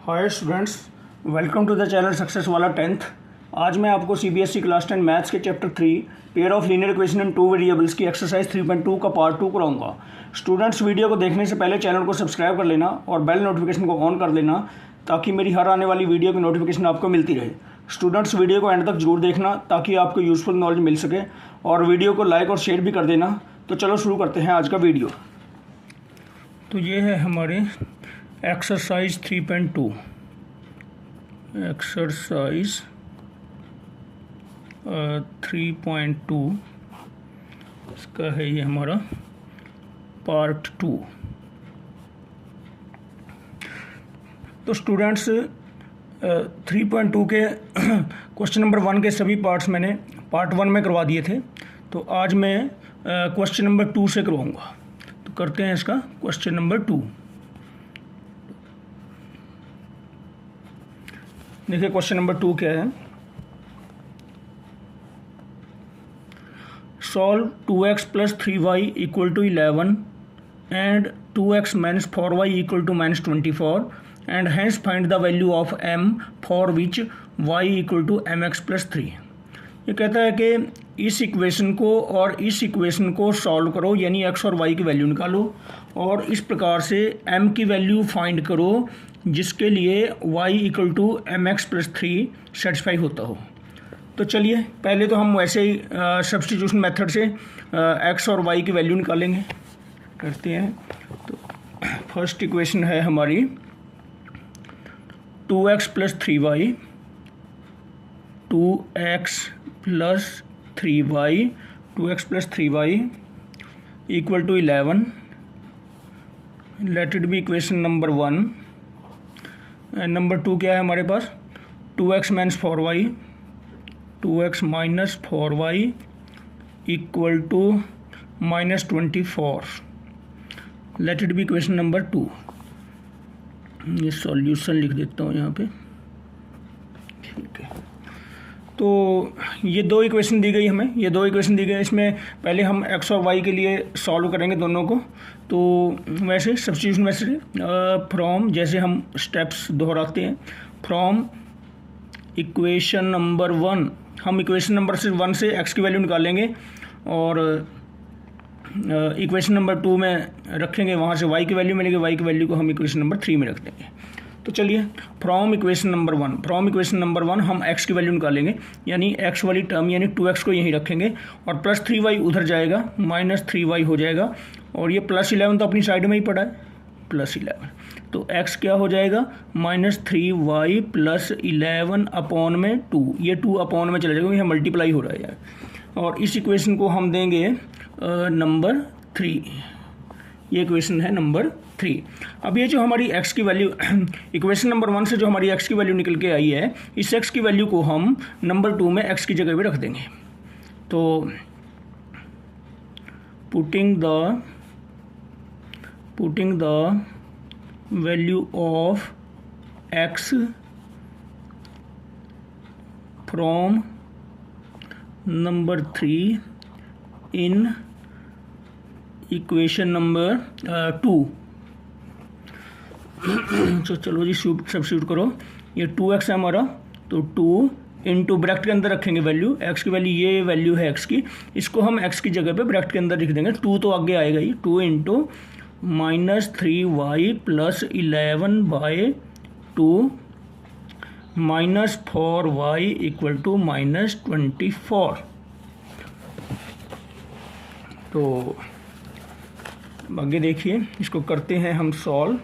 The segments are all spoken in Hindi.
Hi students, welcome to the channel success वाला 10th। आज मैं आपको सीबीएसई क्लास 10 मैथ्स के chapter 3 pair of linear equation in two variables की एक्सरसाइज 3.2 का पार्ट 2 कराऊंगा। स्टूडेंट्स, वीडियो को देखने से पहले चैनल को सब्सक्राइब कर लेना और बेल नोटिफिकेशन को ऑन कर लेना ताकि मेरी हर आने वाली वीडियो की नोटिफिकेशन आपको मिलती रहे। स्टूडेंट्स, वीडियो को एंड तक जरूर देखना ताकि आपको यूज़फुल नॉलेज मिल सके और वीडियो को लाइक और शेयर भी कर देना। तो चलो शुरू करते हैं आज का वीडियो। तो ये है हमारे एक्सरसाइज 3.2 एक्सरसाइज 3.2 इसका है ये हमारा पार्ट 2। तो स्टूडेंट्स 3.2 के क्वेश्चन नंबर 1 के सभी पार्ट्स मैंने पार्ट 1 में करवा दिए थे। तो आज मैं क्वेश्चन नंबर 2 से करवाऊँगा। तो करते हैं इसका क्वेश्चन नंबर 2। देखिए क्वेश्चन नंबर 2 क्या है। Solve 2x plus 3y equal to 11 and 2x minus 4y equal to minus 24 and hence find the value of m for which y equal to mx plus 3। ये कहता है कि इस इक्वेशन को और इस इक्वेशन को सॉल्व करो, यानी x और y की वैल्यू निकालो और इस प्रकार से m की वैल्यू फाइंड करो जिसके लिए y equal to m x plus 3 satisfy होता हो। तो चलिए पहले तो हम वैसे ही सब्स्टिट्यूशन मेथड से x और y की वैल्यू निकालेंगे। करते हैं। तो फर्स्ट इक्वेशन है हमारी 2x plus 3y 2x plus 3y 2x plus 3y equal to 11। Let it be equation number 1। Number 2 क्या है हमारे पास? 2x minus 4y 2x minus 4y equal to minus 24। Late it be equation number 2। ये सॉल्यूशन लिख देता हूँ यहाँ पे। ठीक है। तो ये दो इक्वेशन दी गई हमें, ये दो इक्वेशन दी गई। इसमें पहले हम x और y के लिए सॉल्व करेंगे दोनों को। तो वैसे सब्स्टिट्यूशन वैसे फ्रॉम, जैसे हम स्टेप्स दोहराते हैं, फ्रॉम इक्वेशन नंबर 1 हम इक्वेशन नंबर 1 से x की वैल्यू निकालेंगे और इक्वेशन नंबर 2 में रखेंगे, वहाँ से y की वैल्यू मिलेगी। y की वैल्यू को हम इक्वेशन नंबर 3 में रख देंगे। तो चलिए from equation number 1, from equation number 1 हम x की वैल्यू निकालेंगे, यानी x वाली टर्म यानी 2x को यहीं रखेंगे और प्लस 3y उधर जाएगा, माइनस 3y हो जाएगा और ये प्लस 11 तो अपनी साइड में ही पड़ा है, प्लस 11। तो x क्या हो जाएगा? माइनस 3y प्लस 11 अपॉन में 2। ये 2 अपॉन में चला जाएगा, यह मल्टीप्लाई हो रहा है और इस इक्वेशन को हम देंगे नंबर 3। ये इक्वेशन है नंबर 3। अब ये जो हमारी x की वैल्यू इक्वेशन नंबर 1 से जो हमारी x की वैल्यू निकल के आई है, इस x की वैल्यू को हम नंबर 2 में x की जगह पे रख देंगे। तो putting the value of x from number 3 in equation number 2। तो चलो जी सब्स्टिट्यूट करो। ये 2x है हमारा, तो 2 इंटू ब्रैकेट के अंदर रखेंगे वैल्यू, x की वैल्यू, ये वैल्यू है x की, इसको हम x की जगह पे ब्रैकेट के अंदर लिख देंगे। 2 तो आगे आएगा ही, 2 into minus 3y plus 11 by 2 minus 4y equal to minus 24। तो आगे देखिए, इसको करते हैं हम सॉल्व।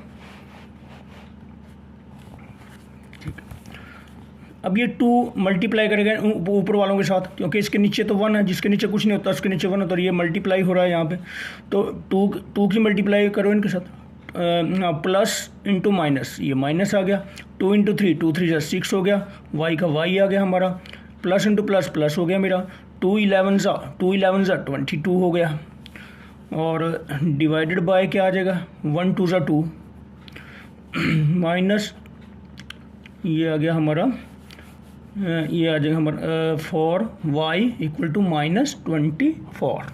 अब ये 2 मल्टीप्लाई करेगा ऊपर वालों के साथ, क्योंकि इसके नीचे तो 1 है, जिसके नीचे कुछ नहीं होता उसके नीचे 1 होता है, और ये मल्टीप्लाई हो रहा है यहाँ पे। तो 2 की मल्टीप्लाई करो इनके साथ, प्लस इंटू माइनस, ये माइनस आ गया। 2 इंटू 3, 2 3 जा 6 हो गया, y का y आ गया हमारा, प्लस इंटू प्लस प्लस हो गया मेरा, 2 11 जा 22 हो गया और डिवाइडेड बाय क्या आ जाएगा, 1 2 जा 2 माइनस ये आ गया हमारा, ये आ जाएगा हमारा 4y इक्वल टू माइनस 24।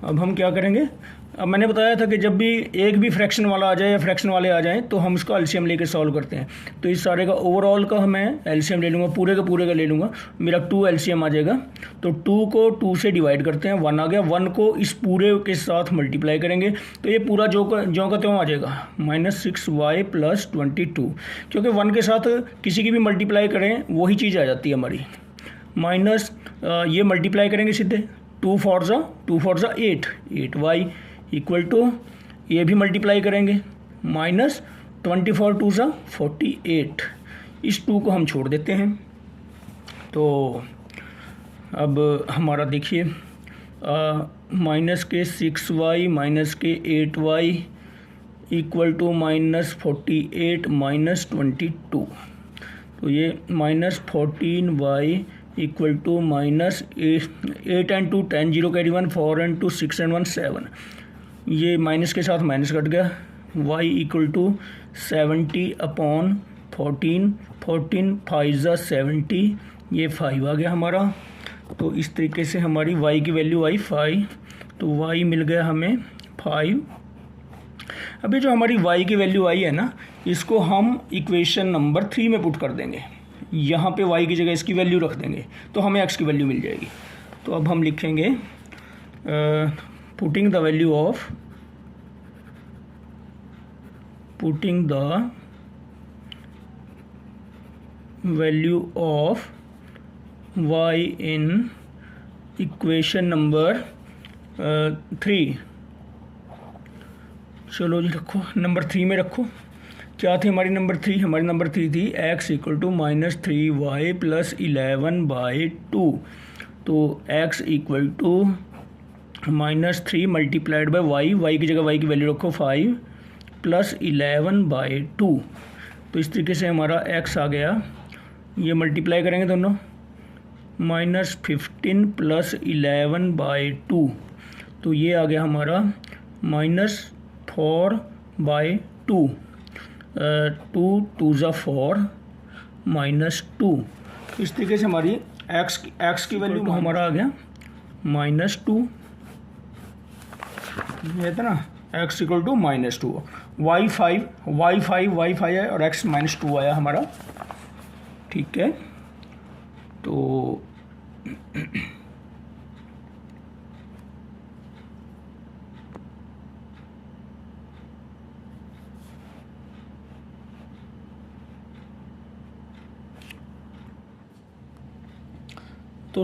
अब हम क्या करेंगे, अब मैंने बताया था कि जब भी एक भी फ्रैक्शन वाला आ जाए या फ्रैक्शन वाले आ जाएं तो हम उसका एलसीएम लेके सॉल्व करते हैं। तो इस सारे का ओवरऑल का मैं एलसीएम ले लूँगा, पूरे का ले लूँगा, मेरा 2 एलसीएम आ जाएगा। तो 2 को 2 से डिवाइड करते हैं, 1 आ गया, 1 को इस पूरे के साथ मल्टीप्लाई करेंगे तो ये पूरा जो का त्यों आ जाएगा -6y + 22, क्योंकि 1 के साथ किसी की भी मल्टीप्लाई करें वही चीज़ आ जाती है हमारी। माइनस ये मल्टीप्लाई करेंगे सीधे, 2 4 ज़ा 8y इक्वल टू, ये भी मल्टीप्लाई करेंगे, -24 2 ज़ा 48। इस 2 को हम छोड़ देते हैं। तो अब हमारा देखिए -6y -8y इक्वल टू -48 -22। तो ये -14y equal to -8 and 2 10, 0 carry 1, 4 and 2 6 and 1 7। ये माइनस के साथ माइनस कट गया, y इक्वल टू 70/14, 14 5 ज़ा 70, ये 5 आ गया हमारा। तो इस तरीके से हमारी y की वैल्यू आई 5, तो y मिल गया हमें 5। अभी जो हमारी y की वैल्यू आई है ना, इसको हम इक्वेशन नंबर 3 में पुट कर देंगे, यहाँ पे y की जगह इसकी वैल्यू रख देंगे तो हमें x की वैल्यू मिल जाएगी। तो अब हम लिखेंगे putting the value of y in equation number 3। चलो जी रखो, नंबर 3 में रखो। क्या थी हमारी नंबर 3? हमारी नंबर 3 थी x इक्वल टू -3y + 11/2। तो x equal to -3 multiplied by y की जगह y की वैल्यू रखो 5 + 11/2। तो इस तरीके से हमारा x आ गया, ये मल्टीप्लाई करेंगे दोनों, -15 + 11/2। तो ये आ गया हमारा -4/2, 2 2 ज़ा 4 -2। तो इस तरीके से हमारी x की वैल्यू हमारा आ गया -2, ये था ना, x इक्वल टू -2, y 5 है और x -2 आया हमारा। ठीक है, तो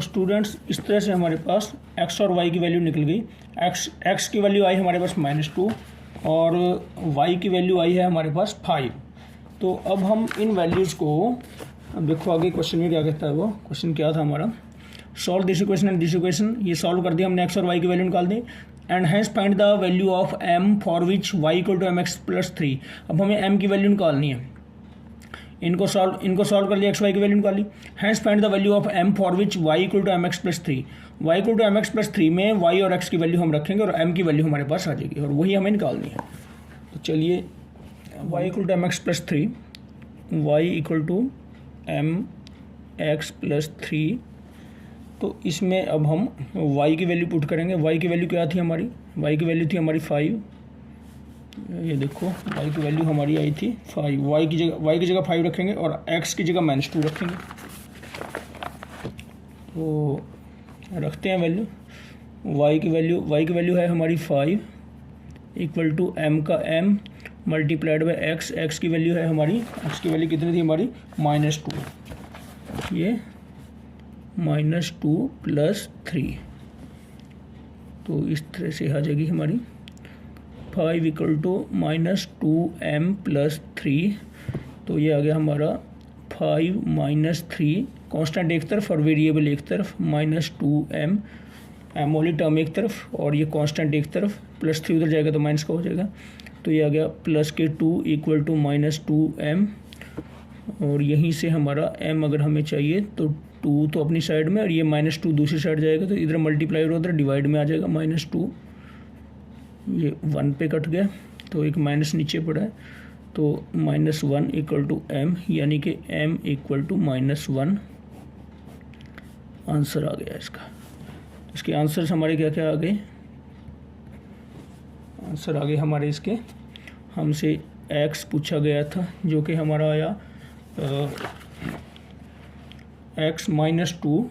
स्टूडेंट्स इस तरह से हमारे पास x और y की वैल्यू निकल गई। x की वैल्यू आई हमारे पास -2 और y की वैल्यू आई है हमारे पास 5। तो अब हम इन वैल्यूज़ को, अब देखो आगे क्वेश्चन में क्या कहता है। वो क्वेश्चन क्या था हमारा, solve this equation and this equation. ये सॉल्व कर दिया हमने, x और y की वैल्यू निकाल दी। And has find the value of m for which y equal to mx + 3। अब हमें m की वैल्यू निकालनी है, इनको सॉल्व कर लिया, एक्स वाई की वैल्यू निकाली। Hence find the value of m for which y equal to mx + 3। y equal to mx + 3 में y और x की वैल्यू हम रखेंगे और m की वैल्यू हमारे पास आ जाएगी और वही हमें निकालनी है। तो चलिए, y equal to mx + 3, y equal to mx + 3। तो इसमें अब हम y की वैल्यू पुट करेंगे। y की वैल्यू क्या थी हमारी? y की वैल्यू थी हमारी 5। ये देखो y की वैल्यू हमारी आई थी 5। y की जगह 5 रखेंगे और x की जगह -2 रखेंगे। तो रखते हैं वैल्यू। y की वैल्यू है हमारी 5 इक्वल टू m का m मल्टीप्लाइड बाय x की वैल्यू है हमारी, x की वैल्यू कितनी थी हमारी? -2। ये -2 + 3। तो इस तरह से आ जाएगी हमारी 5 इक्वल टू -2m + 3। तो ये आ गया हमारा 5 - 3, कांस्टेंट एक तरफ और वेरिएबल एक तरफ, -2m, m वाली टर्म एक तरफ और ये कांस्टेंट एक तरफ, +3 उधर जाएगा तो माइनस का हो जाएगा। तो ये आ गया +2 इक्वल टू -2m और यहीं से हमारा m अगर हमें चाहिए तो 2 तो अपनी साइड में और ये -2 दूसरी साइड जाएगा, तो इधर मल्टीप्लाई और उधर डिवाइड में आ जाएगा -2। ये 1 पे कट गया तो एक माइनस नीचे पड़ा है, तो -1 इक्वल टू m, यानी कि m इक्वल टू -1 आंसर आ गया इसका। इसके आंसर्स हमारे क्या क्या आ गए? आंसर आगे हमारे इसके, हमसे x पूछा गया था जो कि हमारा आया x -2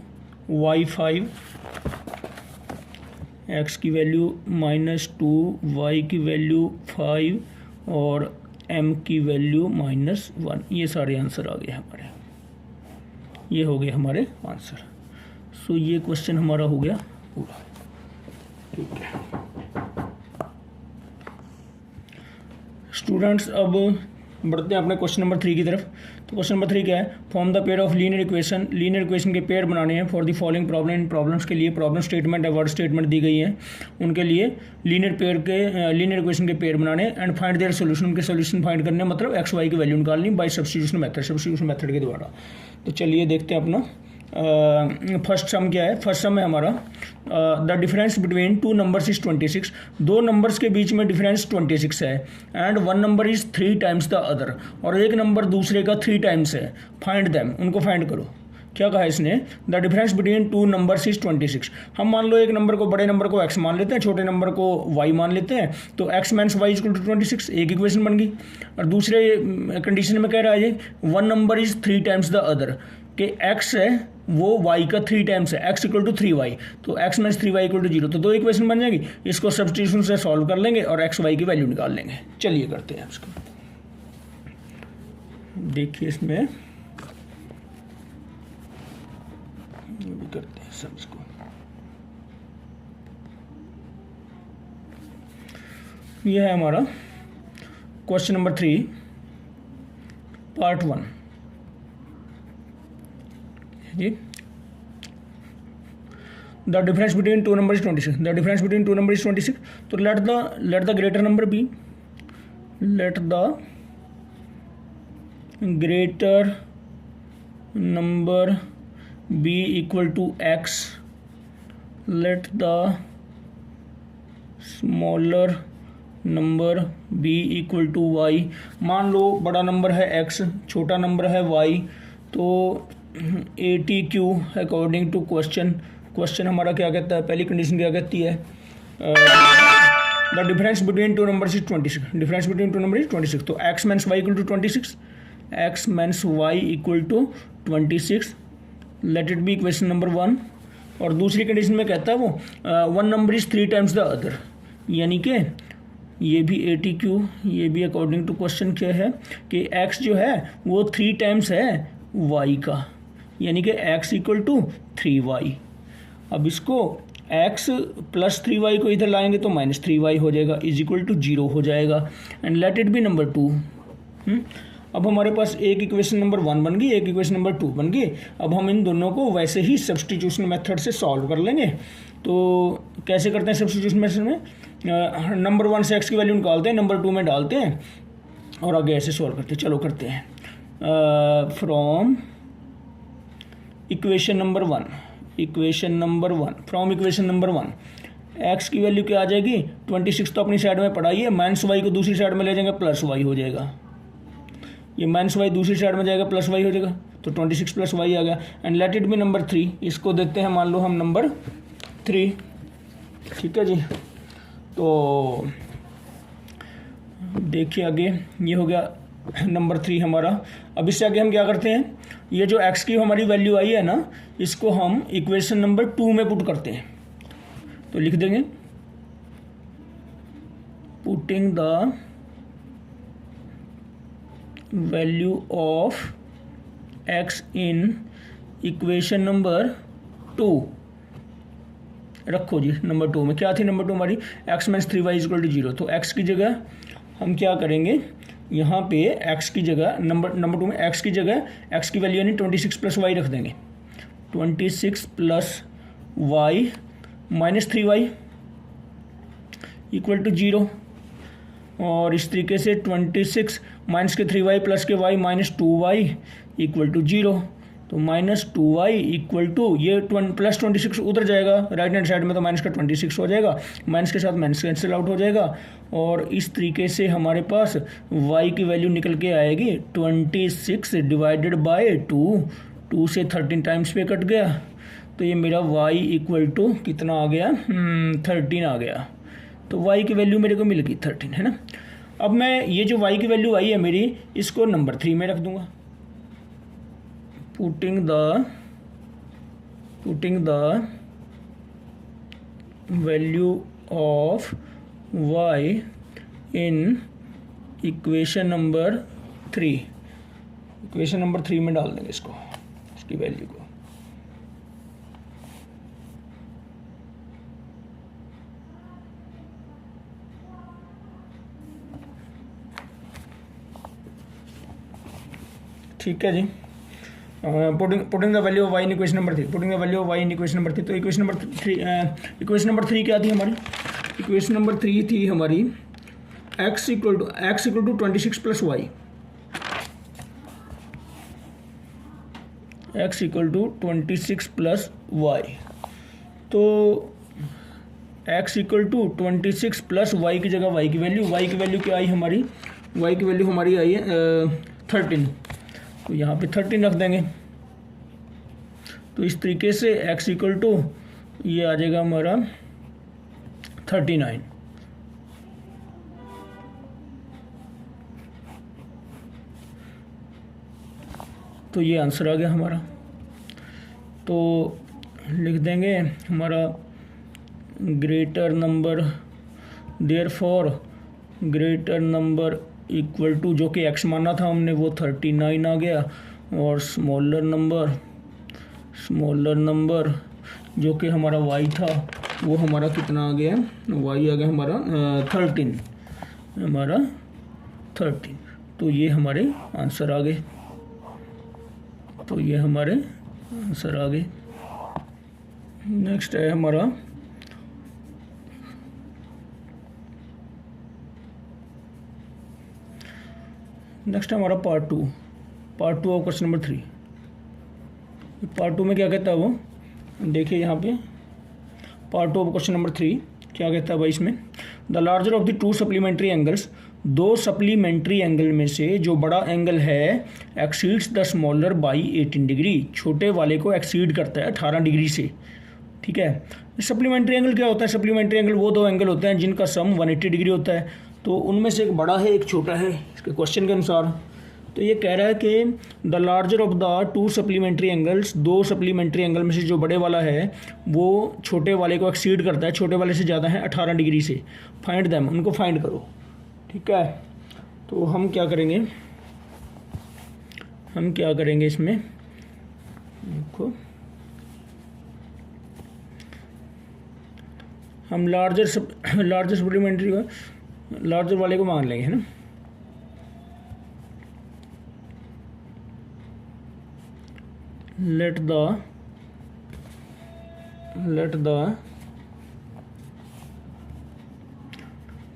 y5, x की वैल्यू -2 y की वैल्यू 5 और m की वैल्यू -1। ये सारे आंसर आ गए हमारे, ये हो गए हमारे आंसर। सो ये क्वेश्चन हमारा हो गया पूरा। ठीक है स्टूडेंट्स, अब बढ़ते हैं अपने क्वेश्चन नंबर 3 की तरफ। तो क्वेश्चन नंबर 3 क्या है? Form the pair of linear equation. Linear equation के पेयर बनाने हैं for the following problem. In problems के लिए प्रॉब्लम स्टेटमेंट है, वर्ड स्टेटमेंट दी गई है, उनके लिए लीनियर इक्वेशन के पेयर बनाने एंड फाइंड देयर सोल्यूशन। उनके सोल्यूशन फाइंड करने मतलब एक्स वाई की वैल्यू निकालनी बाय सब्स्टिट्यूशन मेथड के द्वारा। तो चलिए देखते हैं अपना फर्स्ट सम क्या है। फर्स्ट सम है हमारा the difference between two numbers is 26। दो नंबर्स के बीच में डिफरेंस 26 है and one number is 3 times the other, और एक नंबर दूसरे का 3 टाइम्स है। फाइंड देम, उनको फाइंड करो। क्या कहा इसने? The difference between two numbers is 26। हम मान लो एक नंबर को, बड़े नंबर को x मान लेते हैं, छोटे नंबर को y मान लेते हैं, तो x minus y equal to 26, एक इक्वेशन बन गई। और दूसरे कंडीशन में कह रहा है one number is 3 times the other, कि x है वो y का 3 टाइम्स है, x इक्वल टू 3y, तो x minus 3y equal to 0। तो दो इक्वेशन बन जाएगी, इसको सब्स्टिट्यूशन से सॉल्व कर लेंगे और x y की वैल्यू निकाल लेंगे। चलिए करते हैं इसको। देखिए इसमें भी करते हैं सब इसको। यह है हमारा क्वेश्चन नंबर 3 पार्ट 1 जी। The difference between two number is 26। The difference between two number is 26। तो let the greater number be, let the greater number b equal to x, let the smaller number b equal to y। मान लो बड़ा नंबर है x, छोटा नंबर है y, तो ATQ अकॉर्डिंग टू क्वेश्चन हमारा क्या कहता है? पहली कंडीशन क्या कहती है? The difference between two numbers is 26। Difference between two number is 26, तो x minus y equal to 26, x minus y equal to 26, let it be equation number 1। और दूसरी कंडीशन में कहता है वो one number is 3 times the other, यानी कि ये भी ATQ, ये भी अकॉर्डिंग टू क्वेश्चन क्या है कि x जो है वो 3 टाइम्स है y का, यानी कि x इक्वल टू 3y। अब इसको x प्लस 3y को इधर लाएंगे तो माइनस 3y हो जाएगा, इज इक्वल टू 0 हो जाएगा। And let it B number 2। अब हमारे पास एक इक्वेशन नंबर 1 बन गई, एक इक्वेशन नंबर 2 बन गई। अब हम इन दोनों को वैसे ही सब्स्टिट्यूशन मेथड से सॉल्व कर लेंगे। तो कैसे करते हैं सब्स्टिट्यूशन मेथड में? नंबर 1 से x की वैल्यू निकालते हैं, नंबर 2 में डालते हैं और आगे ऐसे सॉल्व करते हैं। चलो करते हैं। From equation number 1, from equation number 1 x की वैल्यू क्या आ जाएगी? 26 तो अपनी साइड में पढ़ाई है, माइनस वाई को दूसरी साइड में ले जाएंगे, प्लस वाई हो जाएगा। ये माइनस वाई दूसरी साइड में जाएगा, प्लस वाई हो जाएगा, तो 26 प्लस वाई आ गया। And let it B number 3। इसको देते हैं मान लो हम नंबर 3, ठीक है जी। तो देखिए आगे ये हो गया नंबर 3 हमारा। अब इससे आगे हम क्या करते हैं? ये जो x की हमारी वैल्यू आई है ना, इसको हम इक्वेशन नंबर 2 में पुट करते हैं। तो लिख देंगे putting the value of x in equation number 2। रखो जी नंबर 2 में क्या थी? नंबर 2 हमारी x minus 3y equal to 0। तो x की जगह हम क्या करेंगे? यहाँ पे x की जगह नंबर 2 में x की जगह x की वैल्यू यानी 26 प्लस y रख देंगे। 26 plus y minus 3y equal to 0। और इस तरीके से 26 माइनस के 3y प्लस के y minus 2y equal to 0। तो माइनस 2y इक्वल टू ये प्लस 26 उधर जाएगा राइट हैंड साइड में, तो माइनस का 26 हो जाएगा, माइनस के साथ माइनस कैंसिल आउट हो जाएगा। और इस तरीके से हमारे पास y की वैल्यू निकल के आएगी 26 डिवाइडेड बाय 2 से 13 टाइम्स पे कट गया, तो ये मेरा y इक्वल टू कितना आ गया? 13 आ गया। तो y की वैल्यू मेरे को मिल गई 13, है ना। अब मैं ये जो y की वैल्यू आई है मेरी, इसको नंबर 3 में रख दूंगा। Putting the value of y in equation number 3, equation number 3 में डाल देंगे इसको, इसकी वैल्यू को। ठीक है जी। Putting the value of y in equation number 3, putting the value of y in equation number 3। तो इक्वेशन नंबर 3 क्या थी हमारी? इक्वेशन नंबर 3 थी हमारी x equal to 26 plus y, x equal to 26 plus y. तो x equal to 26 plus y की जगह y की वैल्यू क्या आई हमारी? y की वैल्यू हमारी आई है 13, तो यहाँ पे 13 रख देंगे। तो इस तरीके से x इक्वल टू ये आ जाएगा हमारा 39। तो ये आंसर आ गया हमारा। तो लिख देंगे हमारा greater number, therefore greater number equal to, जो कि x माना था हमने वो 39 आ गया, और स्मॉलर नंबर जो कि हमारा y था वो हमारा कितना आ गया? y आ गया हमारा 13, हमारा 13। तो ये हमारे आंसर आ गए, तो ये हमारे आंसर आ गए। नेक्स्ट है हमारा part two of question number 3। Part 2 में क्या कहता है वो देखिए यहाँ पे। पार्ट 2 ऑफ क्वेश्चन नंबर 3 क्या कहता है भाई इसमें? The larger of the two supplementary angles, दो सप्लीमेंट्री एंगल में से जो बड़ा एंगल है exceeds the smaller by 18 degree, छोटे वाले को एक्सीड करता है 18 डिग्री से। ठीक है। सप्लीमेंट्री एंगल क्या होता है? सप्लीमेंट्री एंगल वो दो एंगल होते हैं जिनका सम 180 डिग्री होता है, तो उनमें से एक बड़ा है एक छोटा है इसके क्वेश्चन के अनुसार। तो ये कह रहा है कि the larger of the two supplementary angles, दो सप्लीमेंट्री एंगल में से जो बड़े वाला है वो छोटे वाले को एक्सीड करता है, छोटे वाले से ज़्यादा है 18 डिग्री से। फाइंड देम, उनको फाइंड करो। ठीक है। तो हम क्या करेंगे इसमें देखो, हम लार्जर सप्लीमेंट्री को, लार्जर वाले को मान लेंगे, है ना। Let the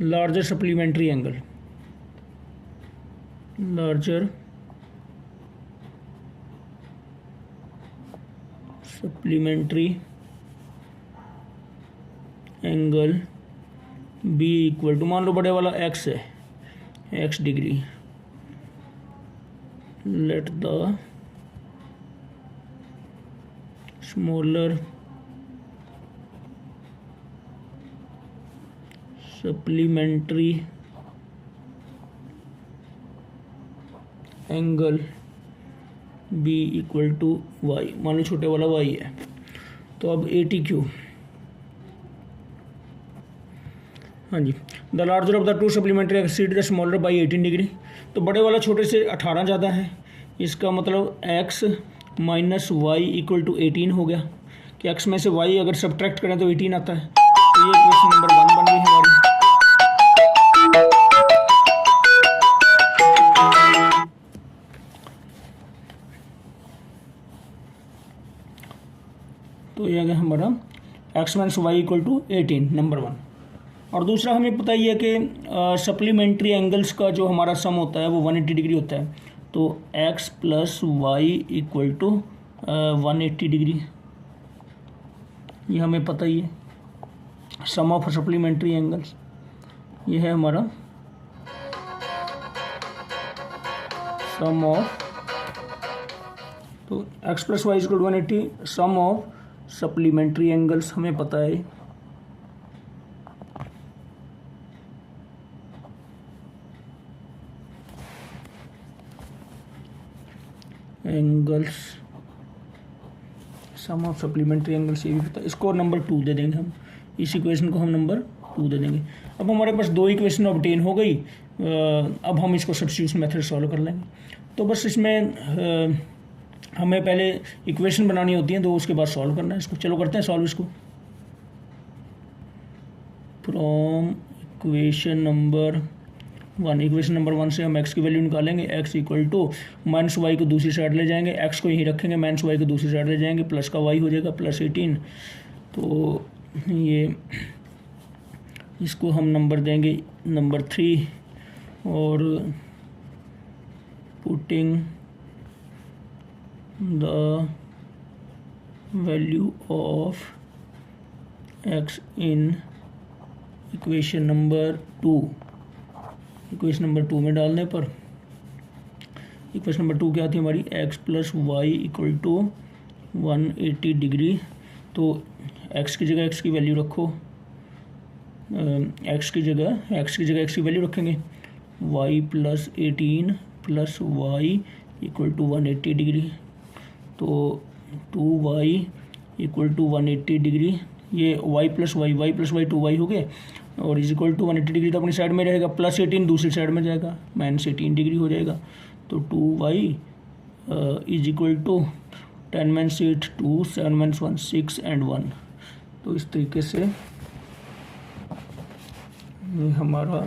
larger supplementary angle, larger supplementary angle b equal to, मान लो बड़े वाला x है, x degree. Let the smaller supplementary angle be equal to y, मान लो छोटे वाला वाई है। तो अब 80 क्यू, हाँ जी, the larger of the two supplementary exceed the smaller by 18 degree. तो बड़े वाला छोटे से 18 ज़्यादा है, इसका मतलब x minus y equal to 18 हो गया कि x में से y अगर सब्ट्रैक्ट करें तो 18 आता है। तो ये क्वेश्चन नंबर 1 बन गई हमारी। तो ये आ गया हमारा x minus y equal to 18, number 1। और दूसरा हमें पता ही है कि सप्लीमेंट्री एंगल्स का जो हमारा सम होता है वो 180 डिग्री होता है। तो x plus y equal to 180 degree, ये हमें पता ही है। सम ऑफ सप्लीमेंट्री एंगल्स ये है हमारा सम ऑफ, तो x plus y equal to 180, sum of supplementary angles हमें पता है। Angles, sum of supplementary angles, ये भी पता, इसको नंबर 2 दे देंगे हम, इस इक्वेशन को हम नंबर 2 दे देंगे। अब हमारे पास 2 इक्वेशन ऑब्टेन हो गई। अब हम इसको सब्स्टिट्यूशन मेथड सॉल्व कर लेंगे। तो बस इसमें हमें पहले इक्वेशन बनानी होती है, तो उसके बाद सॉल्व करना है इसको। चलो करते हैं सॉल्व इसको। From equation number 1, equation number 1 से हम x की वैल्यू निकालेंगे। x equal to minus y को दूसरी साइड ले जाएंगे, x को यहीं रखेंगे, माइनस वाई को दूसरी साइड ले जाएंगे, प्लस का y हो जाएगा +18। तो ये इसको हम नंबर देंगे नंबर 3, और putting the value of x in equation number 2, equation number 2 में डालने पर इक्वेशन नंबर 2 क्या थी हमारी, x + y equal to 180 degree. तो x की जगह x की वैल्यू रखो, x की जगह x की वैल्यू रखेंगे, y + 18 + y equal to 180 degree. तो 2y इक्वल टू 180 डिग्री, ये y + y 2y हो गए, और इज इक्वल टू 180 डिग्री तो अपनी साइड में रहेगा, +18 दूसरी साइड में जाएगा, -18 डिग्री हो जाएगा। तो 2y is equal to 10 - 8 2, 7 - 1 6 and 1। तो इस तरीके से ये हमारा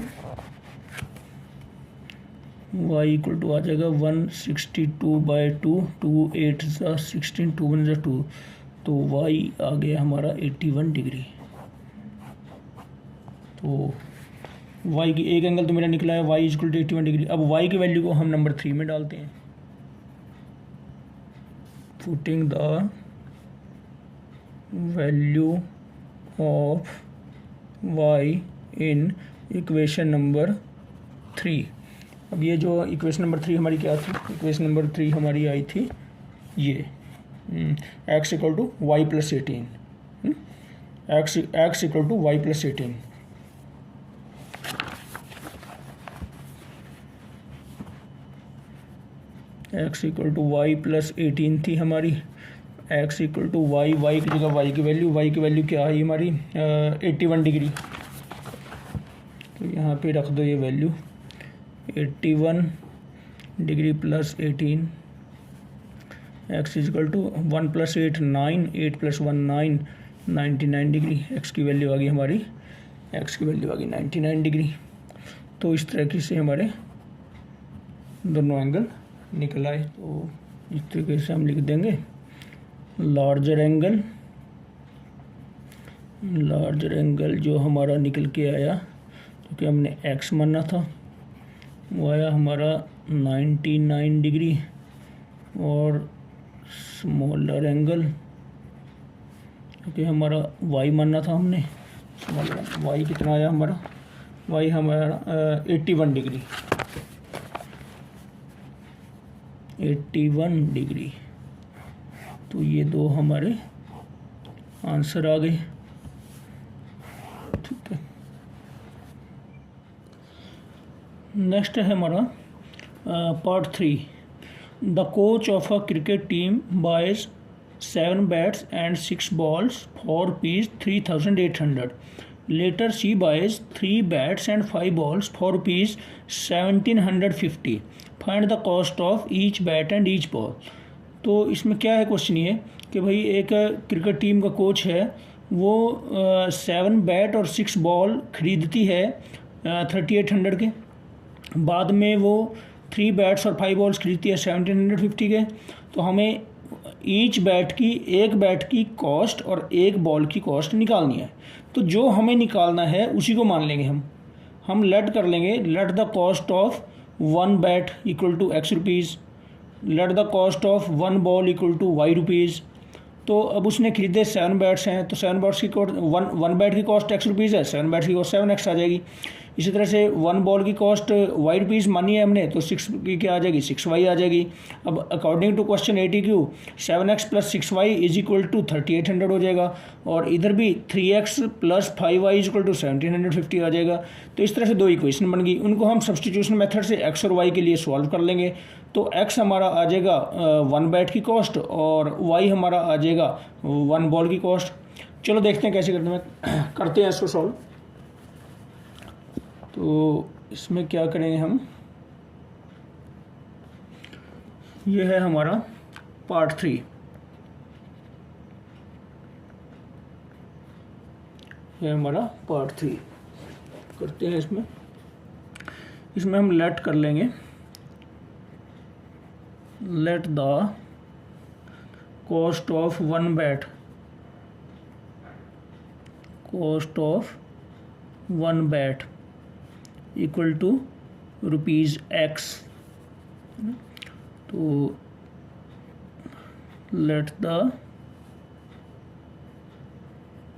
y इक्वल टू आ जाएगा 162/2, 2 8 16, 2 1 2, तो y आ गया हमारा 81 डिग्री। तो y की एक एंगल तो मेरा निकला है, y इक्वल टू 81 डिग्री। अब y की वैल्यू को हम नंबर 3 में डालते हैं। Putting the value of y in equation number 3। अब ये जो इक्वेशन नंबर 3 हमारी क्या थी, इक्वेशन नंबर 3 हमारी आई थी ये x equal to y + 18, x equal to y + 18। x equal to y + 18 थी हमारी, x equal to y, y की जगह y की वैल्यू क्या है हमारी 81 डिग्री। तो यहाँ पे रख दो ये value 81 degree + 18, x equal to 1 + 8 9, 8 + 1 9, 99 degree. x की वैल्यू आ गई हमारी 99 डिग्री। तो इस तरीके से हमारे दोनों एंगल निकल आए। तो इस तरीके से हम लिख देंगे लार्जर एंगल जो हमारा निकल के आया, क्योंकि हमने x माना था, वो आया हमारा 99 डिग्री। और स्मॉलर एंगल, क्योंकि हमारा y मानना था हमने, y कितना आया हमारा, y हमारा 81 डिग्री, 81 डिग्री। तो ये दो हमारे आंसर आ गए। ठीक है, नेक्स्ट है हमारा part 3। The coach of a cricket team buys 7 bats and 6 balls for rupees 3,800. Later she buys 3 bats and 5 balls for rupees 1,750. Find the cost of each bat and each ball. तो इसमें क्या है, क्वेश्चन ये कि भाई एक क्रिकेट टीम का कोच है, वो 7 बैट और 6 बॉल खरीदती है 3,800 के, बाद में वो 3 बैट्स और 5 बॉल्स खरीदती है 1,750 के। तो हमें ईच बैट की, एक बैट की कॉस्ट और एक बॉल की कॉस्ट निकालनी है। तो जो हमें निकालना है उसी को मान लेंगे हम लेट कर लेंगे, let the cost of 1 bat equal to x rupees, let the cost of 1 ball equal to y rupees. तो अब उसने खरीदे 7 बैट्स हैं, तो 7 बैट्स की कॉस्ट 1 बैट की कॉस्ट x रुपीज़ है, 7 बैट्स की कॉस्ट 7x आ जाएगी। इसी तरह से 1 बॉल की कॉस्ट वाई रुपीज़ मानी है हमने, तो 6 की क्या आ जाएगी, 6y आ जाएगी। अब according to question 80Q 7x plus 6y is equal to 3800 हो जाएगा, और इधर भी 3x plus 5y is equal to 1750 आ जाएगा। तो इस तरह से दो इक्वेशन बन गई, उनको हम सब्सटीट्यूशन मेथड से x और y के लिए सॉल्व कर लेंगे। तो x हमारा आ जाएगा 1 बैट की कॉस्ट और y हमारा आ जाएगा 1 बॉल की कॉस्ट। चलो देखते हैं कैसे करते हैं इसको सॉल्व। तो इसमें क्या करेंगे हम, ये है हमारा पार्ट 3, ये हमारा पार्ट 3 करते हैं। इसमें हम लेट कर लेंगे, let the cost of 1 bat, cost of 1 bat equal to ₹X। तो let the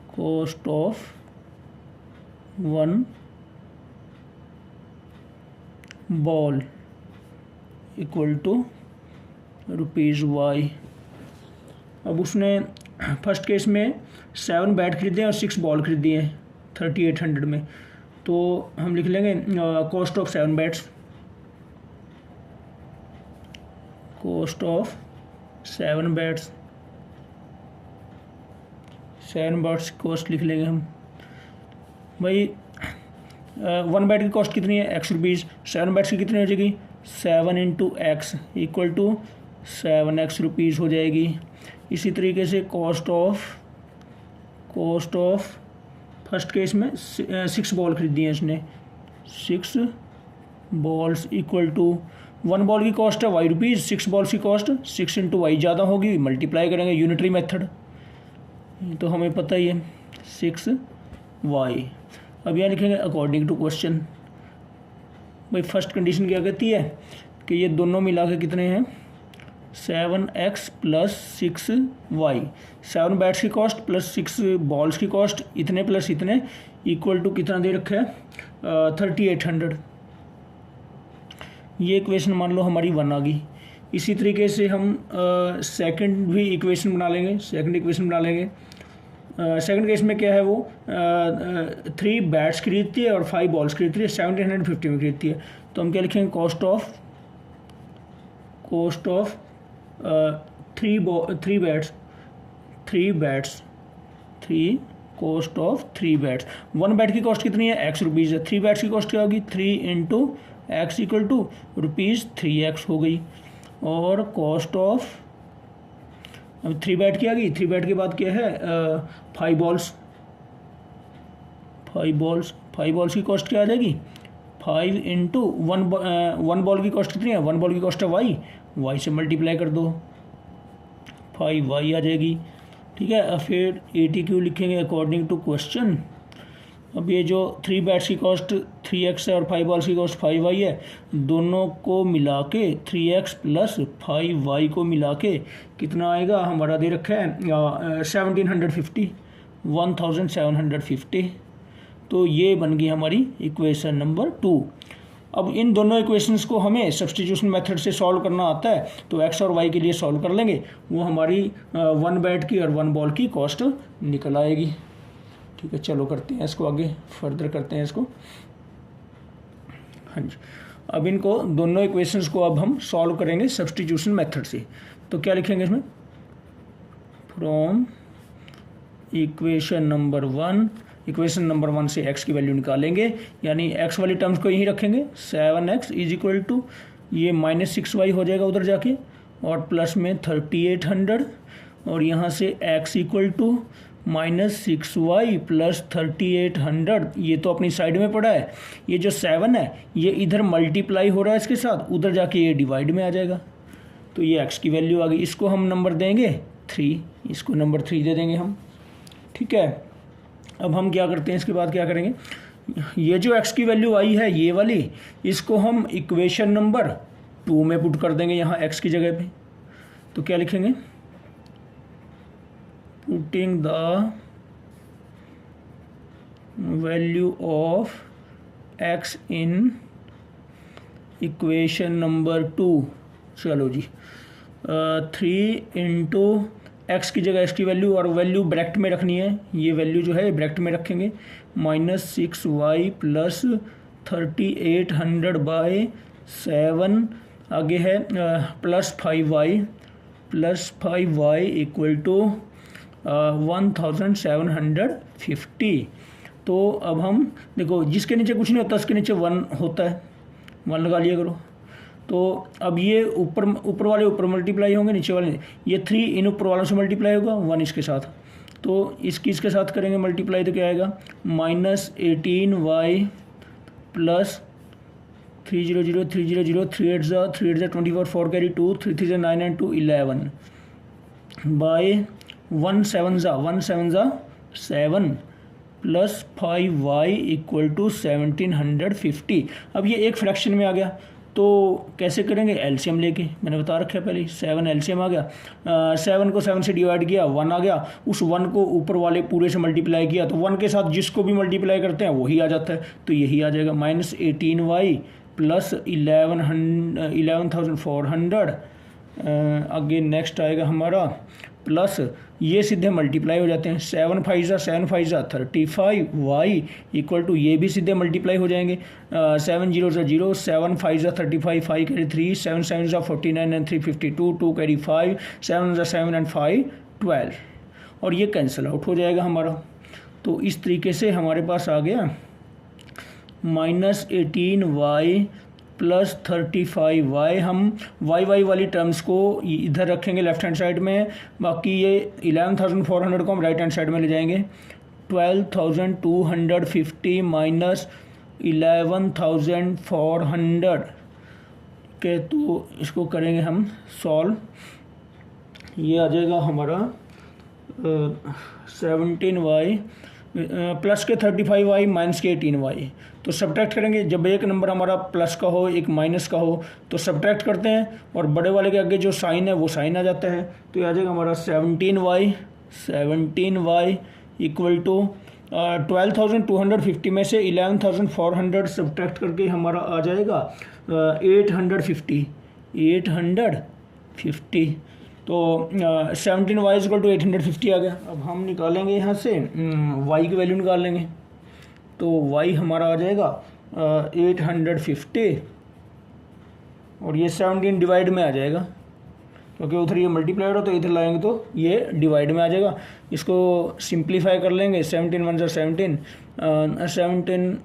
cost of 1 ball equal to ₹Y। अब उसने फर्स्ट केस में 7 बैट खरीदे और 6 बॉल खरीदी हैं 3800 में, तो हम लिख लेंगे cost of 7 bats, cost of 7 bats, 7 bats cost लिख लेंगे हम। भाई 1 बैट की कॉस्ट कितनी है, X रुपीज़, 7 बैट्स की कितनी हो जाएगी, 7 into x equal to 7x rupees हो जाएगी। इसी तरीके से कॉस्ट ऑफ फर्स्ट केस में 6 बॉल खरीदी हैं इसने, 6 बॉल्स इक्वल टू 1 बॉल की कॉस्ट है y रुपीज़, 6 बॉल्स की कॉस्ट 6 इंटू वाई ज़्यादा होगी, मल्टीप्लाई करेंगे यूनिटरी मेथड, तो हमें पता ही है 6y। अब यहाँ लिखेंगे अकॉर्डिंग टू क्वेश्चन। भाई फर्स्ट कंडीशन क्या कहती है कि ये दोनों मिला के कितने हैं, 7x प्लस 6y, 7 बैट्स की कॉस्ट प्लस 6 बॉल्स की कॉस्ट, इतने प्लस इतने इक्वल टू कितना दे रखा है 3800। ये इक्वेशन मान लो हमारी 1 आ गई। इसी तरीके से हम सेकंड भी इक्वेशन बना लेंगे, सेकंड केस में क्या है, वो 3 बैट्स खरीदती है और 5 बॉल्स खरीदती है, 1750 में खरीदती है। तो हम क्या लिखेंगे, cost of 3 cost of 3 bats. 1 bat की कॉस्ट कितनी है, X रुपीज़ है, 3 बैट्स की कॉस्ट क्या होगी, 3 into x equal to ₹3x हो गई। और कॉस्ट ऑफ, अब 3 बैट की आ गई, 3 बैट के बाद क्या है 5 बॉल्स की कॉस्ट क्या आ जाएगी, 5 इंटू 1 बॉल की कॉस्ट कितनी है, 1 बॉल की कॉस्ट है y से मल्टीप्लाई कर दो, 5y आ जाएगी। ठीक है, अब फिर 80Q लिखेंगे अकॉर्डिंग टू क्वेश्चन। अब ये जो 3 बैट्स की कॉस्ट 3x है और 5 बॉल्स की कॉस्ट 5y है, दोनों को मिला के 3x प्लस 5y को मिला के कितना आएगा, हमारा दे रखा है 1750। तो ये बन गई हमारी इक्वेशन नंबर 2। अब इन दोनों इक्वेशंस को हमें सब्स्टिट्यूशन मेथड से सॉल्व करना आता है, तो x और y के लिए सॉल्व कर लेंगे, वो हमारी 1 बैट की और 1 बॉल की कॉस्ट निकल आएगी। ठीक है, चलो करते हैं इसको आगे, फर्दर करते हैं इसको। हाँ जी, अब इनको दोनों इक्वेशंस को अब हम सॉल्व करेंगे सब्स्टिट्यूशन मेथड से। तो क्या लिखेंगे इसमें, फ्रॉम इक्वेशन नंबर 1 से x की वैल्यू निकालेंगे, यानी x वाली टर्म्स को यहीं रखेंगे, 7x इज इक्वल टू ये -6y हो जाएगा उधर जाके, और प्लस में 3800, और यहाँ से x equal to -6y plus 3800, ये तो अपनी साइड में पड़ा है, ये जो 7 है ये इधर मल्टीप्लाई हो रहा है इसके साथ, उधर जाके ये डिवाइड में आ जाएगा, तो ये x की वैल्यू आ गई। इसको हम नंबर देंगे 3, इसको नंबर 3 दे देंगे हम। ठीक है, अब हम क्या करते हैं, इसके बाद क्या करेंगे, ये जो x की वैल्यू आई है ये वाली, इसको हम इक्वेशन नंबर 2 में पुट कर देंगे, यहाँ x की जगह पे। तो क्या लिखेंगे, putting the value of x in equation number 2। चलो जी, 3 इंटू एक्स की जगह एक्स की वैल्यू, और वैल्यू ब्रैकेट में रखनी है, ये वैल्यू जो है ब्रैकेट में रखेंगे, -6y प्लस 3800/7, आगे है +5y इक्वल टू 1750। तो अब हम देखो, जिसके नीचे कुछ नहीं होता उसके नीचे 1 होता है, 1 लगा लिया करो। तो अब ये ऊपर वाले ऊपर मल्टीप्लाई होंगे, नीचे वाले, ये 3 इन ऊपर वालों से मल्टीप्लाई होगा, 1 इसके साथ। तो इसके साथ करेंगे मल्टीप्लाई, तो क्या आएगा, -18y plus 300 300 3 8 24 4 carry 2 3 3 9 and 2 11 by 1 7 7 plus 5y equal to 1750। अब ये एक फ्रैक्शन में आ गया, तो कैसे करेंगे, एलसीएम लेके, मैंने बता रखा है पहले, 7 एलसीएम आ गया, 7 को 7 से डिवाइड किया, 1 आ गया, उस 1 को ऊपर वाले पूरे से मल्टीप्लाई किया, तो 1 के साथ जिसको भी मल्टीप्लाई करते हैं वही आ जाता है, तो यही आ जाएगा, -18y प्लस 11,400। आगे नेक्स्ट आएगा हमारा प्लस, ये सीधे मल्टीप्लाई हो जाते हैं, 7 5 35y इक्वल टू, ये भी सीधे मल्टीप्लाई हो जाएंगे, 7 0 0 7 5 35 5 कैरी 3 7 7 49 and 3 52 2 कैरी 5 7 7 and 5 12, और ये कैंसिल आउट हो जाएगा हमारा। तो इस तरीके से हमारे पास आ गया -18y प्लस 35y। हम y वाली टर्म्स को इधर रखेंगे लेफ्ट हैंड साइड में, बाकी ये 11,400 को हम राइट हैंड साइड में ले जाएंगे, 12,250 माइनस 11,400 के, तो इसको करेंगे हम सॉल्व, ये आ जाएगा हमारा 17y प्लस के 35y माइनस के 18y। तो सब्ट्रैक्ट करेंगे, जब एक नंबर हमारा प्लस का हो एक माइनस का हो तो सब्ट्रैक्ट करते हैं, और बड़े वाले के आगे जो साइन है वो साइन आ जाता है, तो ये आ जाएगा हमारा 17y इक्वल टू 12,250 में से 11,400 सब्ट्रैक्ट करके हमारा आ जाएगा 850। तो 17y इक्वल टू 850 आ गया। अब हम निकालेंगे यहाँ से y की वैल्यू निकाल लेंगे, तो y हमारा आ जाएगा 850, और ये 17 डिवाइड में आ जाएगा, क्योंकि उधर ये मल्टीप्लाई हो रहा, तो इधर लाएंगे तो ये डिवाइड में आ जाएगा। इसको सिंप्लीफाई कर लेंगे, 17 1 17 17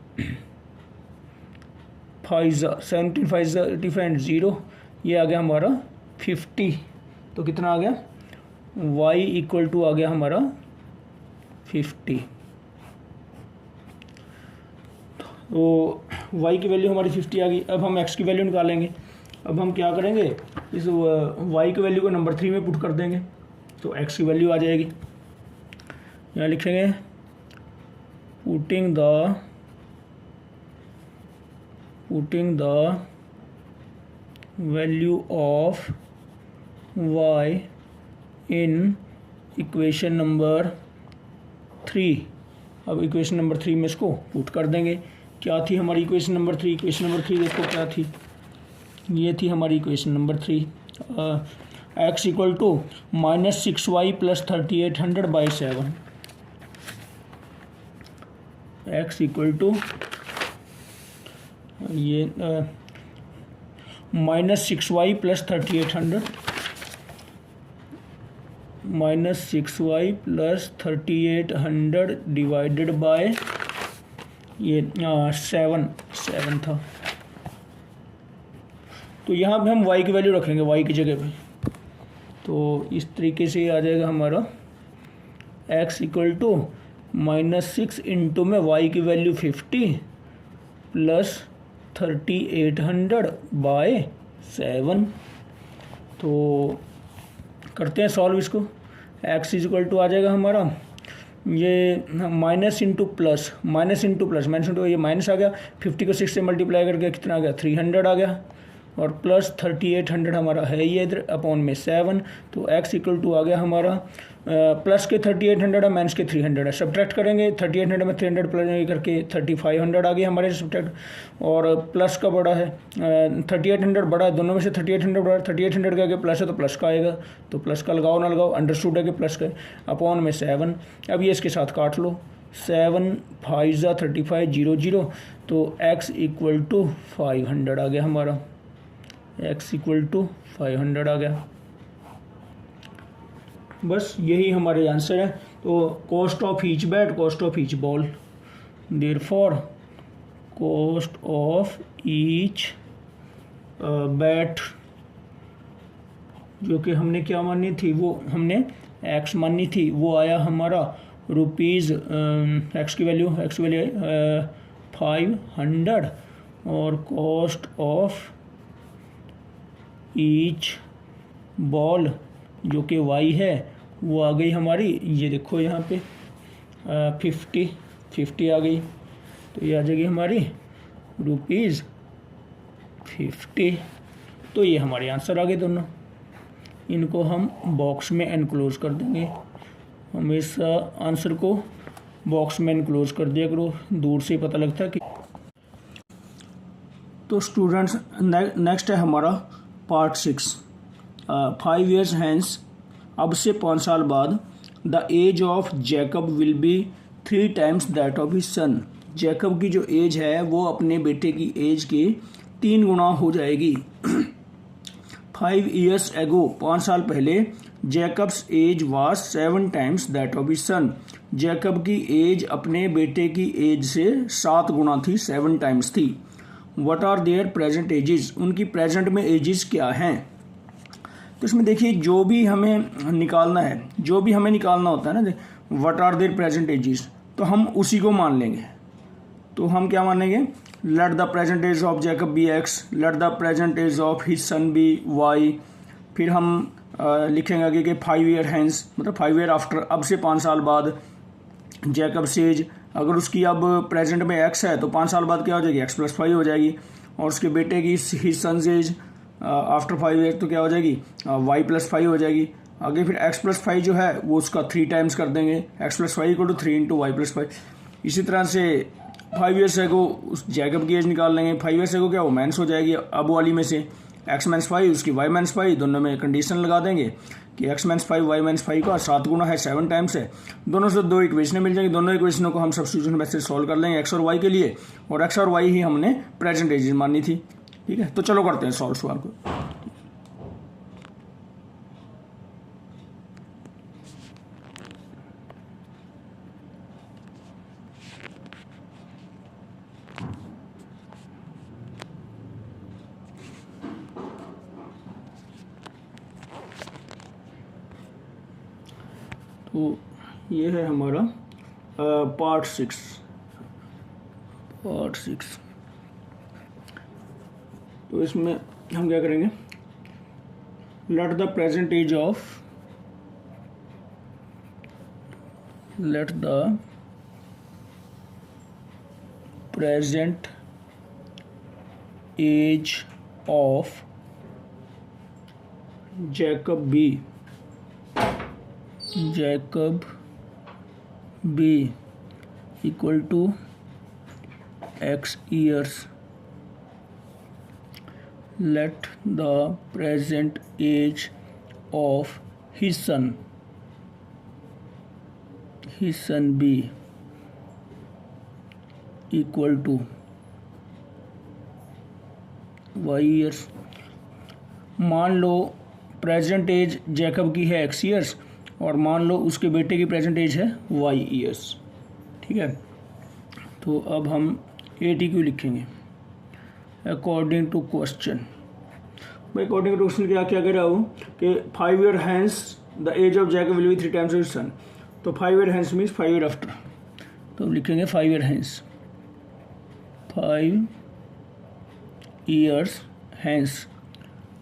5 85 0, ये आ गया हमारा 50। तो कितना आ गया, y इक्वल टू आ गया हमारा 50। तो y की वैल्यू हमारी 50 आ गई। अब हम x की वैल्यू निकालेंगे। अब हम क्या करेंगे, इस y की वैल्यू को नंबर 3 में पुट कर देंगे, तो x की वैल्यू आ जाएगी, यहाँ लिखेंगे putting the value of y in equation number 3। अब इक्वेशन नंबर 3 में इसको पुट कर देंगे। क्या थी हमारी इक्वेशन नंबर 3, इक्वेशन नंबर 3 देखो क्या थी, ये थी हमारी equation number 3, x equal to -6y plus 3800/7, x equal to ये -6y plus 3800 -6y plus 3800 divided by ये 7 था। तो यहाँ पे हम y की वैल्यू रखेंगे y की जगह पे, तो इस तरीके से आ जाएगा हमारा x इक्वल टू -6 इंटू में y की वैल्यू 50 प्लस 3800/7। तो करते हैं सॉल्व इसको। x इक्वल टू आ जाएगा हमारा ये माइनस इंटू प्लस ये माइनस आ गया, 50 को 6 से मल्टीप्लाई करके कितना आ गया 300 आ गया, और प्लस 3800 हमारा है ये इधर अपॉन में 7, तो x इक्वल टू आ गया हमारा प्लस के 3800 है माइनस के 300 है। सब्ट्रैक्ट करेंगे 3800 में 300 प्लस करके 3500 आ गई हमारे सब्ट्रैक्ट। और प्लस का बड़ा है 3800 बड़ा है, दोनों में से 3800 बड़ा है, 3800 के आगे प्लस है तो प्लस का आएगा, तो प्लस का लगाओ ना लगाओ, अंडरस्टूड है कि प्लस का अपॉन में 7। अब ये इसके साथ काट लो, 7 5 35 0 0, तो x इक्वल टू 500 आ गया हमारा, x इक्वल टू 500 आ गया। बस यही हमारे आंसर है। तो cost of each bat, cost of each ball, therefore cost of each bat जो कि हमने क्या मानी थी, वो हमने x मानी थी, वो आया हमारा रुपीज़ x की वैल्यू 500 और कॉस्ट ऑफ ईच बॉल जो कि y है वो आ गई हमारी, ये देखो यहाँ पे 50 आ गई, तो ये आ जाएगी हमारी रुपीज़ 50। तो ये हमारे आंसर आ गए दोनों। इनको हम बॉक्स में एनक्लोज कर देंगे, हमेशा आंसर को बॉक्स में एनक्लोज कर दिया करो, दूर से पता लगता है कि। तो स्टूडेंट्स नेक्स्ट है हमारा पार्ट 6, 5 years हैंस, अब से 5 साल बाद, the age of Jacob will be 3 times that of his son. Jacob की जो एज है वो अपने बेटे की एज के 3 गुना हो जाएगी। 5 years ago, 5 साल पहले, Jacob's age was 7 times that of his son. Jacob की एज अपने बेटे की एज से 7 गुना थी, 7 times थी। What are their present ages, उनकी प्रेजेंट में एजेस क्या हैं। तो इसमें देखिए जो भी हमें निकालना होता है ना, what are their present ages, तो हम उसी को मान लेंगे। तो हम क्या मानेंगे, let the present age of Jacob be x, let the present age of his son be y। फिर हम लिखेंगे आगे कि 5 year हैंस, मतलब 5 year आफ्टर, अब से 5 साल बाद जैकब एज, अगर उसकी अब प्रेजेंट में x है तो 5 साल बाद क्या हो जाएगी, x + 5 हो जाएगी। और उसके बेटे की his son's age after 5 years तो क्या हो जाएगी, y + 5 हो जाएगी। आगे फिर x + 5 जो है वो उसका 3 times कर देंगे, x + 5 = 3 × y + 5। इसी तरह से 5 years ago उस जैकब की एज निकाल लेंगे, 5 years ago क्या वो माइनस हो जाएगी अब वाली में से, x - 5 उसकी y - 5, दोनों में कंडीशन लगा देंगे कि x - 5 y - 5 का 7 गुना है, 7 times है। दोनों से 2 इक्वेशनें मिल जाएंगी, दोनों इक्वेशनों को हम सब्स्टिट्यूशन मेथड से सॉल्व कर लेंगे x और y के लिए, और x और y ही हमने प्रेजेंट एजेस मानी थी। ठीक है, तो चलो करते हैं सॉल्व सवाल को। तो ये है हमारा पार्ट 6। तो इसमें हम क्या करेंगे, let the present age of Jacob be equal to x years। Let the present age of his son be equal to y years। मान लो प्रेजेंट एज जैकब की है x years और मान लो उसके बेटे की प्रेजेंट एज है y years। ठीक है, तो अब हम ATQ लिखेंगे अकॉर्डिंग टू क्वेश्चन। मैं अकॉर्डिंग टू क्वेश्चन क्या कह रहा हूँ कि 5 year hence the age of Jacob will be 3 times his son. तो 5 year hence means 5 year after, तो लिखेंगे 5 year hence, 5 years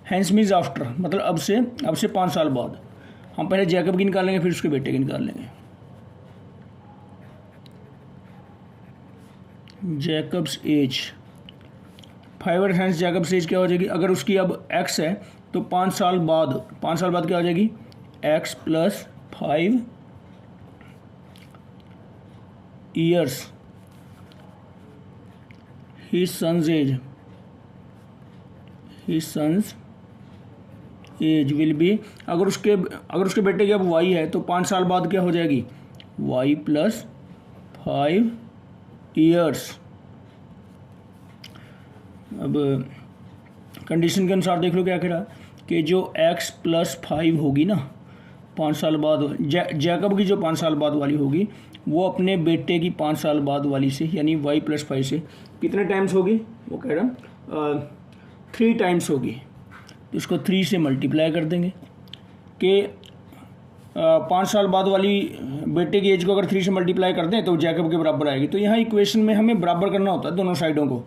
hence means after, मतलब अब से 5 साल बाद। हम पहले जैकब की निकालेंगे फिर उसके बेटे की निकाल लेंगे। Jacob's age 5 year hence Jacob's age क्या हो जाएगी, अगर उसकी अब x है तो 5 साल बाद क्या हो जाएगी, x plus 5 years his son's age will be, अगर उसके बेटे की अब y है तो 5 साल बाद क्या हो जाएगी, y प्लस 5 ईयर्स। अब कंडीशन के अनुसार देख लो क्या कह रहा कि जो x प्लस 5 होगी ना 5 साल बाद, जैकब की जो 5 साल बाद वाली होगी वो अपने बेटे की 5 साल बाद वाली से यानी y प्लस 5 से कितने टाइम्स होगी, वो कह रहा 3 टाइम्स होगी। तो इसको 3 से मल्टीप्लाई कर देंगे कि 5 साल बाद वाली बेटे की एज को अगर 3 से मल्टीप्लाई कर दें तो जैकब के बराबर आएगी। तो यहाँ इक्वेशन में हमें बराबर करना होता है दोनों साइडों को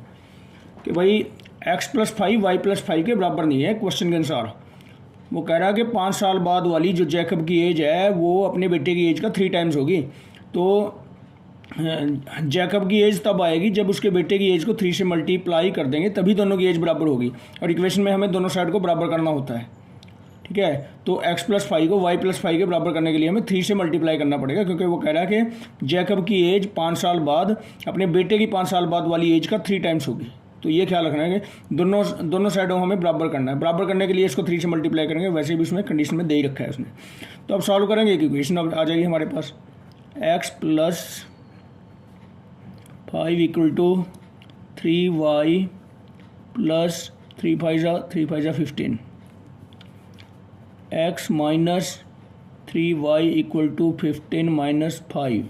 कि भाई x प्लस 5 वाई प्लस 5 के बराबर नहीं है। क्वेश्चन के अनुसार वो कह रहा है कि 5 साल बाद वाली जो जैकब की एज है वो अपने बेटे की एज का 3 टाइम्स होगी। तो जैकब की एज तब आएगी जब उसके बेटे की एज को 3 से मल्टीप्लाई कर देंगे, तभी दोनों की एज बराबर होगी। और इक्वेशन में हमें दोनों साइड को बराबर करना होता है, ठीक है। तो x प्लस 5 को y प्लस 5 के बराबर करने के लिए हमें 3 से मल्टीप्लाई करना पड़ेगा, क्योंकि वो कह रहा है कि जैकब की एज 5 साल बाद अपने बेटे की 5 साल बाद वाली एज का 3 टाइम्स होगी। तो ये ख्याल रखना है कि दोनों साइडों हमें बराबर करना है। बराबर करने के लिए इसको 3 से मल्टीप्लाई करेंगे, वैसे भी उसमें कंडीशन में दे ही रखा है उसने। तो अब सॉल्व करेंगे, एक इक्वेशन अब आ जाएगी हमारे पास, x plus 5 equal to 3y plus 3 5 15, x minus 3y equal to 15 minus 5,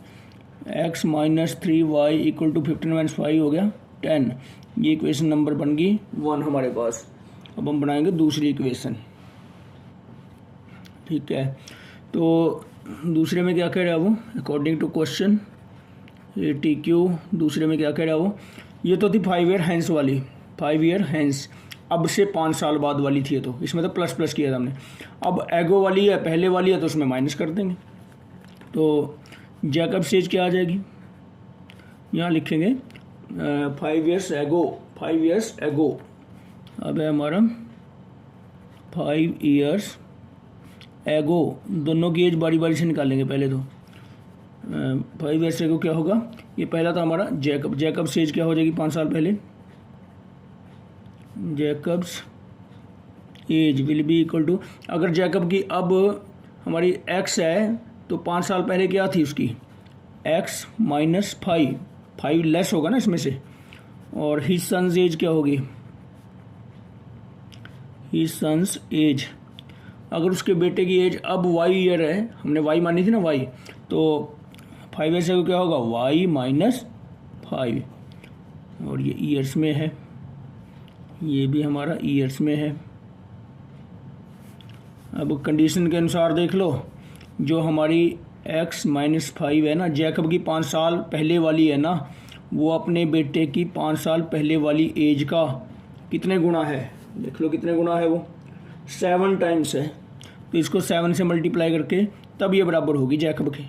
x minus 3y equal to 15 minus 5 हो गया 10। ये इक्वेशन नंबर बन गई 1 हमारे पास। अब हम बनाएंगे दूसरी इक्वेशन, ठीक है। तो दूसरे में क्या कह रहा है वो, अकॉर्डिंग टू क्वेश्चन ATQ, दूसरे में क्या कह रहा है वो, ये तो थी 5 ईयर हैंस वाली, 5 ईयर हैंस, अब से 5 साल बाद वाली थी। तो इसमें तो प्लस प्लस किया था हमने। अब एगो वाली है, पहले वाली है, तो उसमें माइनस कर देंगे। तो जैकब एज क्या आ जाएगी, यहाँ लिखेंगे 5 ईयर्स एगो। अब है हमारा 5 ईयर्स एगो, दोनों की एज बारी बारी से निकालेंगे पहले। तो 5 ईयर्स एगो क्या होगा, ये पहला था हमारा जैकब एज क्या हो जाएगी 5 साल पहले, Jacob's age will be equal to, अगर जैकब की अब हमारी x है तो 5 साल पहले क्या थी उसकी, x माइनस 5 लेस होगा ना इसमें से। और हिज सन्स एज क्या होगी, हिज सन्स एज, अगर उसके बेटे की एज अब y ईयर है, हमने y मानी थी ना y, तो 5 ईयर से क्या होगा y माइनस 5, और ये ईयर्स में है, ये भी हमारा ईयर्स में है। अब कंडीशन के अनुसार देख लो, जो हमारी x माइनस 5 है ना, जैकब की 5 साल पहले वाली है ना, वो अपने बेटे की 5 साल पहले वाली एज का कितने गुना है, देख लो कितने गुना है, वो 7 टाइम्स है। तो इसको 7 से मल्टीप्लाई करके तब ये बराबर होगी जैकब के,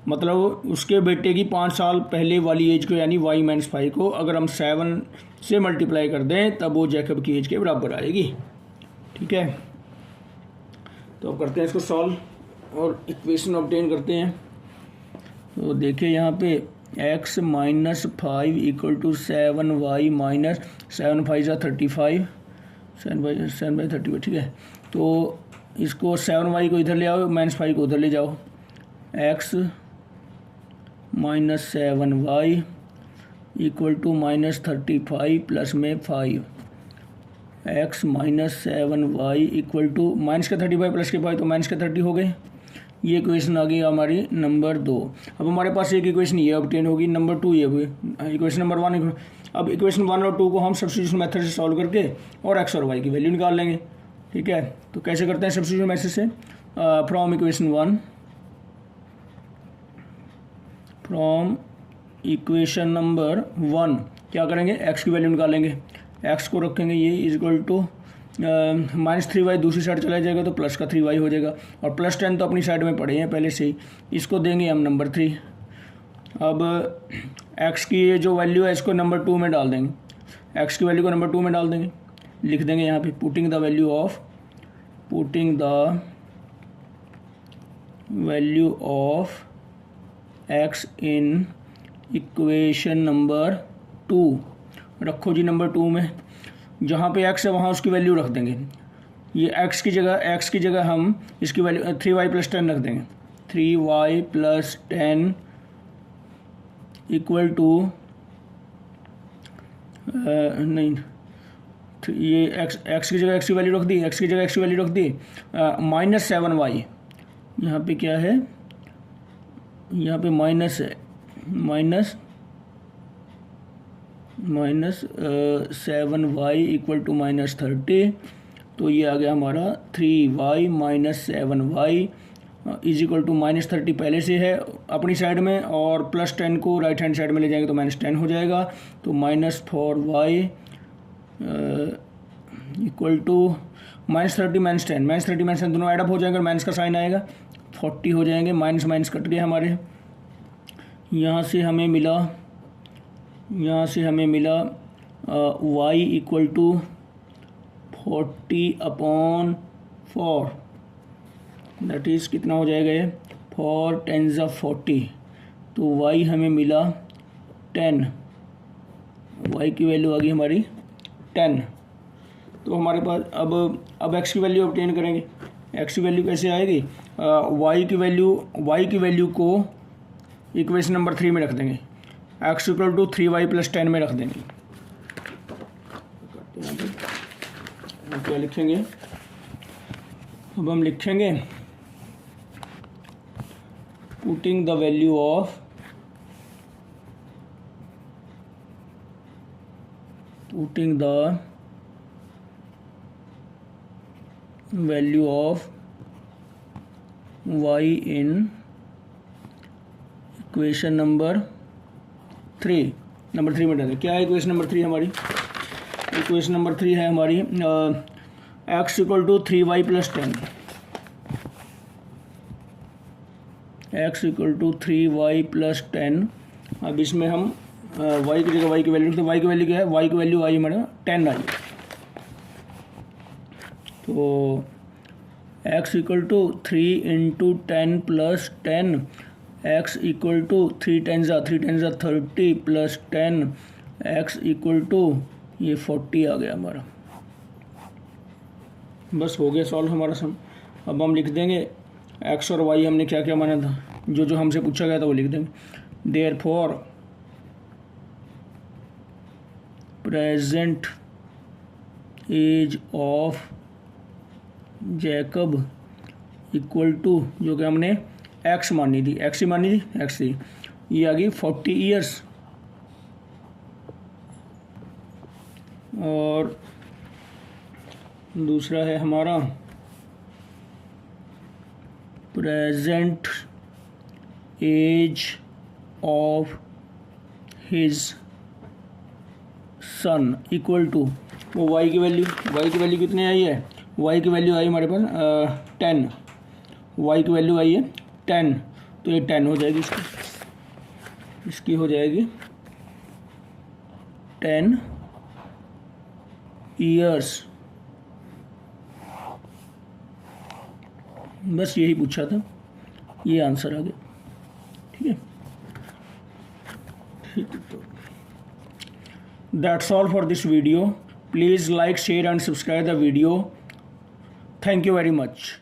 मतलब उसके बेटे की 5 साल पहले वाली एज को यानी y माइनस 5 को अगर हम 7 से मल्टीप्लाई कर दें तब वो जैकब की एज के बराबर आएगी, ठीक है। तो अब करते हैं इसको सॉल्व और इक्वेशन ऑब्टेन करते हैं। तो देखिए यहाँ पे x minus 5 equal to 7y minus 7 5 35, 7 by 35, ठीक है। तो इसको 7y को इधर ले आओ, माइनस 5 को उधर ले जाओ, x minus 7y equal to minus 35 plus में 5, x minus 7y equal to minus का 35 प्लस के 5 तो माइनस का 30 हो गए। ये इक्वेशन आ गई हमारी नंबर 2। अब हमारे पास एक इक्वेशन ये ऑब्टेन होगी, नंबर 2 ये हुई, इक्वेशन नंबर 1। अब इक्वेशन 1 और 2 को हम सब्स्टिट्यूशन मेथड से सॉल्व करके और x और y की वैल्यू निकाल लेंगे, ठीक है। तो कैसे करते हैं सब्स्टिट्यूशन मेथड से, फ्रॉम इक्वेशन नंबर 1 क्या करेंगे, x की वैल्यू निकालेंगे, x को रखेंगे ये is equal to minus 3y, दूसरी साइड चला जाएगा तो प्लस का 3y हो जाएगा, और प्लस 10 तो अपनी साइड में पड़े हैं पहले से ही, इसको देंगे हम नंबर 3। अब x की ये जो वैल्यू है इसको नंबर 2 में डाल देंगे, एक्स की वैल्यू को नंबर 2 में डाल देंगे, लिख देंगे यहाँ पे putting the value of x in equation number 2। रखो जी नंबर 2 में, जहाँ पे एक्स है वहाँ उसकी वैल्यू रख देंगे। ये एक्स की जगह हम इसकी वैल्यू 3y + 10 रख देंगे। 3y + 10 इक्वल टू नहीं, ये एक्स की जगह एक्स की वैल्यू रख दी, -7y। यहाँ पे क्या है, यहाँ पे माइनस है, -7y इक्वल टू -30। तो ये आ गया हमारा 3y - 7y is equal to -30 पहले से है अपनी साइड में, और +10 को राइट हैंड साइड में ले जाएंगे तो -10 हो जाएगा। तो -4y इक्वल टू -30 - 10 दोनों एडअप हो जाएंगे और माइनस का साइन आएगा, 40 हो जाएंगे। माइनस कट गया हमारे। यहाँ से हमें मिला y equal to 40/4, that is कितना हो जाएगा ये, 4 10 40। तो y हमें मिला 10, y की वैल्यू आ गई हमारी 10। तो हमारे पास अब x की वैल्यू ऑब्टेन करेंगे। x की वैल्यू कैसे आएगी, y की वैल्यू को इक्वेशन नंबर 3 में रख देंगे, x इक्वल टू 3y + 10 में रख देंगे। क्या लिखेंगे, अब हम लिखेंगे putting the value of y in equation number 3 में डालें। क्या है इक्वेशन नंबर 3 हमारी, इक्वेशन नंबर 3 है हमारी x equal to 3y + 10, x equal to 3y + 10। अब इसमें हम y की जगह y की वैल्यू, तो y की वैल्यू क्या है, y की वैल्यू आई हमारा 10 आई। तो x equal to 3 × 10 + 10, x equal to 3 10 30 + 10, x equal to ये 40 आ गया हमारा। बस हो गया सॉल्व हमारा सम। अब हम लिख देंगे x और y हमने क्या क्या माना था, जो हमसे पूछा गया था वो लिख देंगे। Therefore present age of Jacob equal to, जो कि हमने x मानी थी, x थी, ये आ गई 40 ईयर्स। और दूसरा है हमारा present age of his son equal to, वो y की वैल्यू कितनी आई है, y की वैल्यू आई हमारे पास 10, y की वैल्यू आई है 10। तो ये 10 हो जाएगी, इसकी हो जाएगी 10 ईयर्स। बस यही पूछा था, ये आंसर आ गया। ठीक है, तो that's all for this video. Please like, share and subscribe the video. Thank you very much.